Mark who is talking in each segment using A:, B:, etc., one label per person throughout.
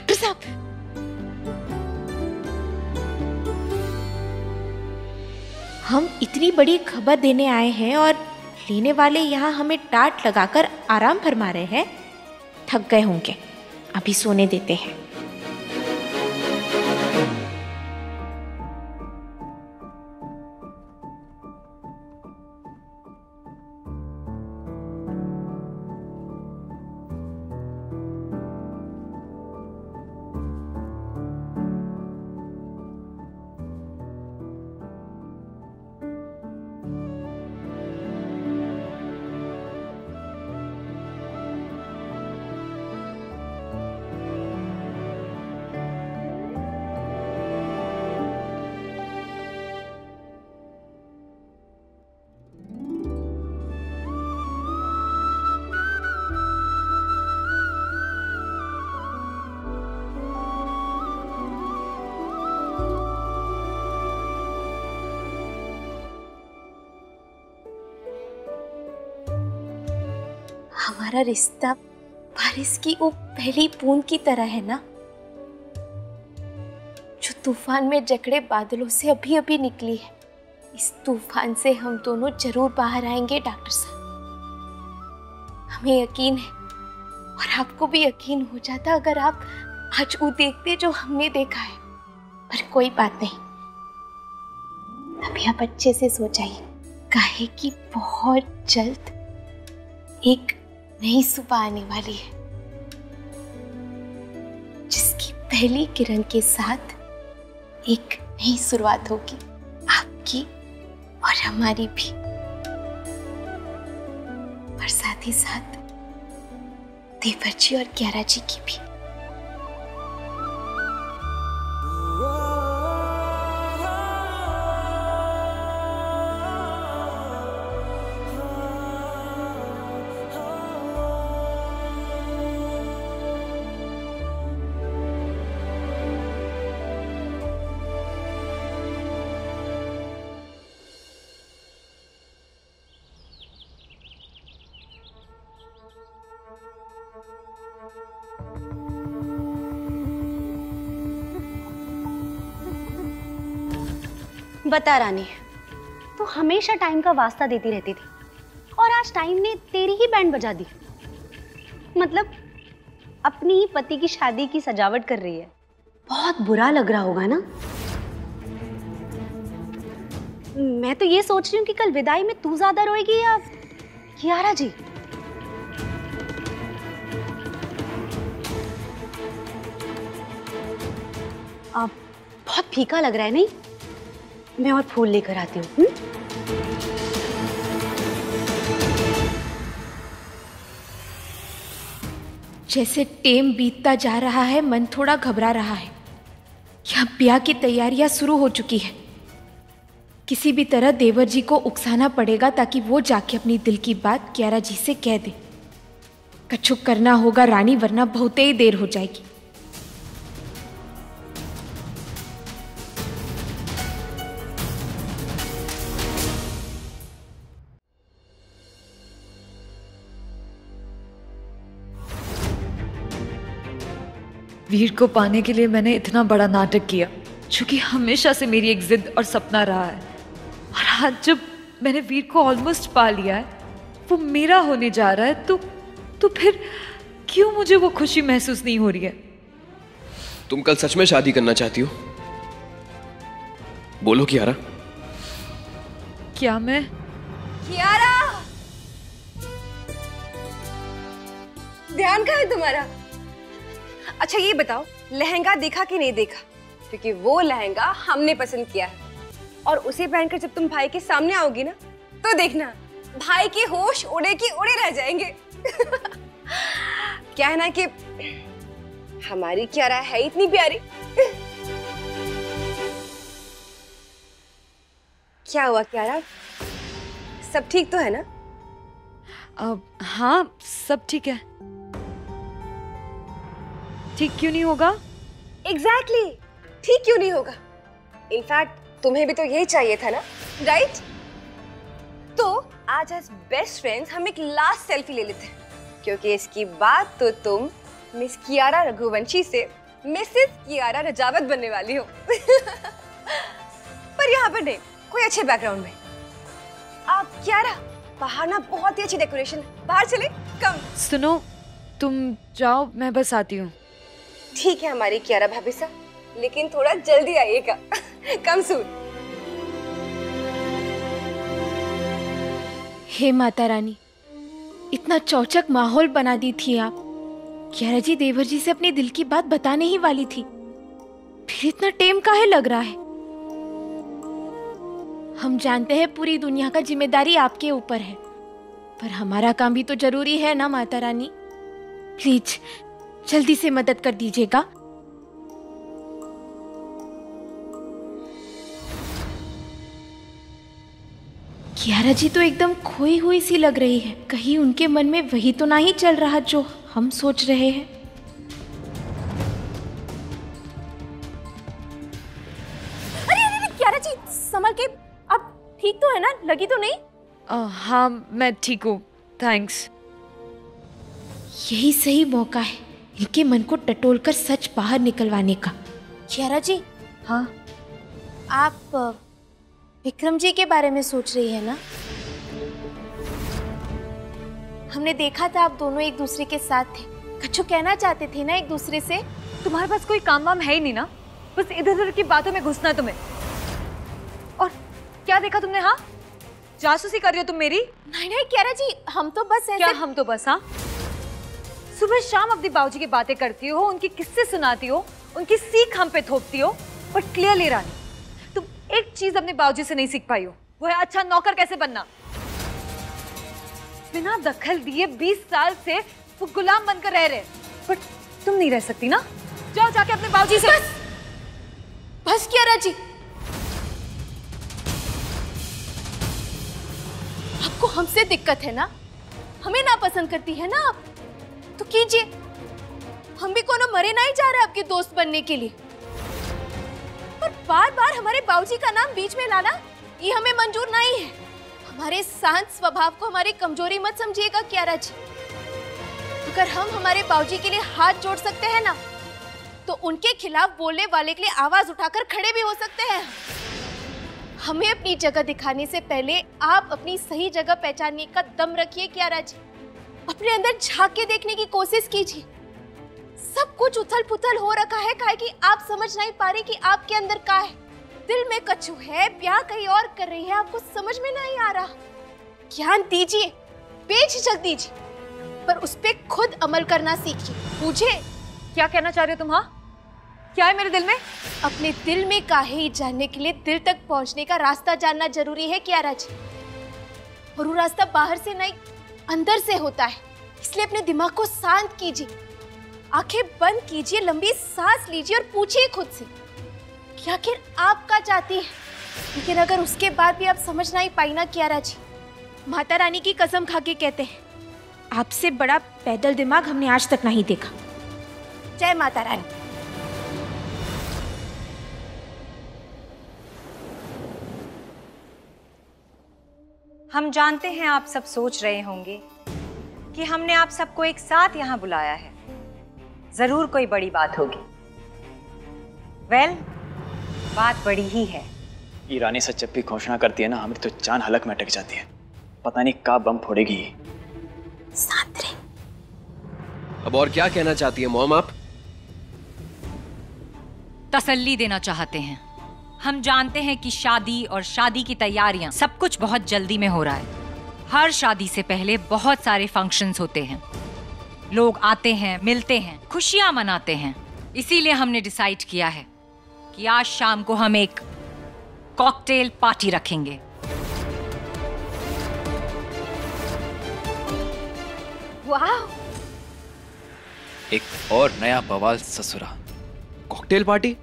A: Doctor साहब, हम इतनी बड़ी खबर देने आए हैं और लेने वाले यहाँ हमें टाट लगाकर आराम फरमा रहे हैं। थक गए होंगे, अभी सोने देते हैं। हमारा रिश्ता बारिश की वो पहली बूंद की तरह है ना, जो तूफान में जकड़े बादलों से अभी अभी निकली है। इस तूफान से हम दोनों जरूर बाहर आएंगे डॉक्टर साहब, हमें यकीन है। और आपको भी यकीन हो जाता अगर आप आज वो देखते जो हमने देखा है। पर कोई बात नहीं, अभी आप अच्छे से सो जाइए, काहे कि बहुत जल्द एक नई सुबह आने वाली है, जिसकी पहली किरण के साथ एक नई शुरुआत होगी, आपकी और हमारी भी, और साथ ही साथ देवर जी और ग्यारा जी की भी।
B: बता रानी, तू हमेशा टाइम का वास्ता देती रहती थी और आज टाइम ने तेरी ही बैंड बजा दी। मतलब अपनी ही पति की शादी की सजावट कर रही है। बहुत बुरा लग रहा होगा ना? मैं तो ये सोच रही हूँ कि कल विदाई में तू ज्यादा रोएगी या कियारा जी? अब बहुत फीका लग रहा है नहीं? मैं और फूल लेकर आती हूँ।
A: जैसे टेम बीतता जा रहा है, मन थोड़ा घबरा रहा है। यहाँ ब्याह की तैयारियां शुरू हो चुकी है। किसी भी तरह देवर जी को उकसाना पड़ेगा ताकि वो जाके अपनी दिल की बात ग्यारा जी से कह दे। कछु करना होगा रानी, वरना बहुत ही देर हो जाएगी।
C: वीर को पाने के लिए मैंने इतना बड़ा नाटक किया, जो कि हमेशा से मेरी एक जिद और सपना रहा है। और आज जब मैंने वीर को ऑलमोस्ट पा लिया है, वो मेरा होने जा रहा है, तो फिर क्यों मुझे वो खुशी महसूस नहीं हो रही है?
D: तुम कल सच में शादी करना चाहती हो? बोलो कियारा।
C: क्या मैं?
B: कियारा, ध्यान कहाँ है तुम्हारा? अच्छा ये बताओ, लहंगा देखा कि नहीं देखा? क्योंकि वो लहंगा हमने पसंद किया है और उसे पहनकर जब तुम भाई के सामने आओगी ना, तो देखना भाई के होश उड़े की उड़े रह जाएंगे। क्या है ना कि हमारी कियारा है इतनी प्यारी। क्या हुआ कियारा, सब ठीक तो है ना?
C: हाँ सब ठीक है। ठीक क्यों नहीं होगा?
B: एग्जैक्टली, ठीक क्यों नहीं होगा? इनफैक्ट तुम्हें भी तो यही चाहिए था ना, राइट? तो आज एज बेस्ट फ्रेंड्स हम एक लास्ट सेल्फी ले लेते हैं, क्योंकि इसकी बात तो तुम मिस कियारा रघुवंशी से मिसेस कियारा रजावत बनने वाली हो। पर यहाँ पर नहीं, कोई अच्छे बैकग्राउंड में। आप कियारा, बाहर ना बहुत ही अच्छी डेकोरेशन है, बाहर चले? कम।
C: सुनो, तुम जाओ, मैं बस आती हूँ।
B: ठीक है हमारी कियारा भाभी साहब, लेकिन थोड़ा जल्दी आइएगा। कम सून।
A: हे माता रानी, इतना चौचक माहौल बना दी थी आप। कियारा जी देवर जी से अपने दिल की बात बताने ही वाली थी, फिर इतना टेम काहे लग रहा है? हम जानते हैं पूरी दुनिया का जिम्मेदारी आपके ऊपर है, पर हमारा काम भी तो जरूरी है ना माता रानी। प्लीज जल्दी से मदद कर दीजिएगा। कियारा जी तो एकदम खोई हुई सी लग रही है, कहीं उनके मन में वही तो नहीं चल रहा जो हम सोच रहे हैं। अरे कियारा जी, संभल के। आप ठीक तो है ना? लगी तो नहीं?
C: हाँ, मैं ठीक हूँ, थैंक्स।
A: यही सही मौका है इनके मन को टटोलकर सच बाहर निकलवाने का। कियारा जी।
C: हाँ?
A: आप विक्रम जी के बारे में सोच रही है ना? हमने देखा था आप दोनों एक दूसरे के साथ थे, कुछ कहना चाहते थे ना एक दूसरे से।
C: तुम्हारे पास कोई काम वाम है ही नहीं ना, बस इधर उधर की बातों में घुसना तुम्हें। और क्या देखा तुमने? हाँ, जासूसी कर रही हो तुम मेरी?
A: नहीं नहीं कियारा जी, हम तो बस ऐसे।
C: क्या हम तो बस? हाँ, सुबह शाम अपनी बाबूजी की बातें करती हो, उनकी किस्से सुनाती हो, उनकी सीख हम पे थोपती हो, बट क्लियरली रानी, तुम एक चीज अपने बाबूजी से नहीं सीख पाई हो, वो है अच्छा नौकर कैसे बनना। बिना दखल दिए 20 साल से वो गुलाम बनकर रह रहे, बट तुम नहीं रह सकती ना। जाओ जाके अपने बाबूजी से।
A: बस कियारा जी, आपको हमसे दिक्कत है ना? हमें ना पसंद करती है ना आप? तो कीजिए, हम भी कोनो मरे नहीं जा रहे आपके दोस्त बनने के लिए, पर बार बार हमारे बाबूजी का नाम बीच में लाना ये हमें मंजूर नहीं है। हमारे शांत स्वभाव को हमारी कमजोरी मत समझिएगा कियारा जी। अगर हम हमारे बाबूजी के लिए हाथ जोड़ सकते हैं ना, तो उनके खिलाफ बोलने वाले के लिए आवाज उठाकर खड़े भी हो सकते हैं। हमें अपनी जगह दिखाने से पहले आप अपनी सही जगह पहचानने का दम रखिए कियारा जी। अपने अंदर झांक के देखने की कोशिश कीजिए। सब कुछ उथल पुथल हो रखा है काहे कि आप समझ नहीं पा रही कि आपके अंदर क्या है। दिल में कछु है, ब्याह कहीं और कर रही है, आपको समझ में नहीं आ रहा। ज्ञान दीजिए, बेझिझक दीजिए, पर उस पे खुद अमल करना सीखिए। पूछे
C: क्या कहना चाह रहे हो तुम? हाँ, क्या है मेरे दिल में?
A: अपने दिल में काहे जानने के लिए दिल तक पहुंचने का रास्ता जानना जरूरी है कियारा जी, और वो रास्ता बाहर से नहीं अंदर से होता है। इसलिए अपने दिमाग को शांत कीजिए, आंखें बंद कीजिए, लंबी सांस लीजिए और पूछिए खुद से कि आखिर आप क्या चाहती है। लेकिन अगर उसके बाद भी आप समझ नहीं पाई ना कियारा जी, माता रानी की कसम खा के कहते हैं, आपसे बड़ा पैदल दिमाग हमने आज तक नहीं देखा। जय माता रानी।
E: हम जानते हैं आप सब सोच रहे होंगे कि हमने आप सबको एक साथ यहाँ बुलाया है, जरूर कोई बड़ी बात होगी। वेल, बात बड़ी ही है।
F: ये रानी सच जब भी घोषणा करती है ना, हमें तो जान हलक में अटक जाती है। पता नहीं कब बम फोड़ेगी ये।
A: शांत रहे।
D: अब और क्या कहना चाहती है मॉम आप?
E: तसल्ली देना चाहते हैं। हम जानते हैं कि शादी और शादी की तैयारियां सब कुछ बहुत जल्दी में हो रहा है। हर शादी से पहले बहुत सारे फंक्शंस होते हैं, लोग आते हैं, मिलते हैं, खुशियां मनाते हैं। इसीलिए हमने डिसाइड किया है कि आज शाम को हम एक कॉकटेल पार्टी रखेंगे।
A: वाह,
F: एक और नया बवाल ससुरा।
D: Cocktail party?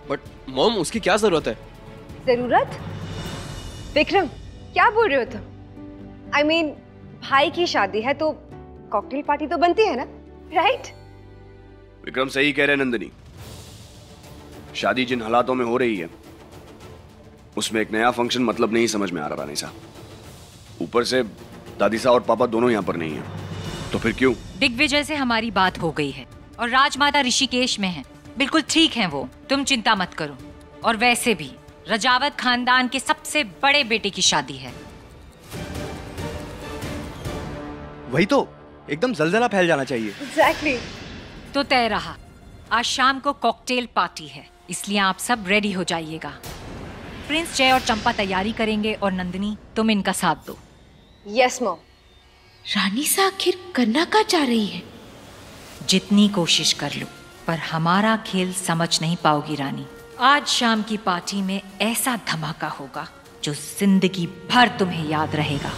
D: बट मॉम उसकी क्या जरूरत है?
B: जरूरत? विक्रम, क्या बोल रहे हो तुम? I mean, भाई की शादी है तो कॉकटेल पार्टी तो बनती है ना, राइट?
G: विक्रम सही कह रहे नंदिनी। शादी जिन हालातों में हो रही है उसमें एक नया फंक्शन मतलब नहीं समझ में आ रहा रानी साहब। ऊपर से दादी साहब और पापा दोनों यहाँ पर नहीं है, तो फिर क्यों?
E: दिग्विजय से हमारी बात हो गई है, और राजमाता ऋषिकेश में हैं। बिल्कुल ठीक हैं वो, तुम चिंता मत करो। और वैसे भी रजावत खानदान के सबसे बड़े बेटे की शादी है।
D: वही तो, एकदम जलजला फैल जाना चाहिए।
B: एग्जैक्टली।
E: तो तय रहा, आज शाम को कॉकटेल पार्टी है, इसलिए आप सब रेडी हो जाइएगा। प्रिंस जय और चंपा तैयारी करेंगे और नंदिनी तुम इनका साथ दो।
B: Yes mom.
A: रानी सा आखिर करना क्या चाह रही है?
E: जितनी कोशिश कर लो, पर हमारा खेल समझ नहीं पाओगी रानी। आज शाम की पार्टी में ऐसा धमाका होगा जो जिंदगी भर तुम्हें याद रहेगा।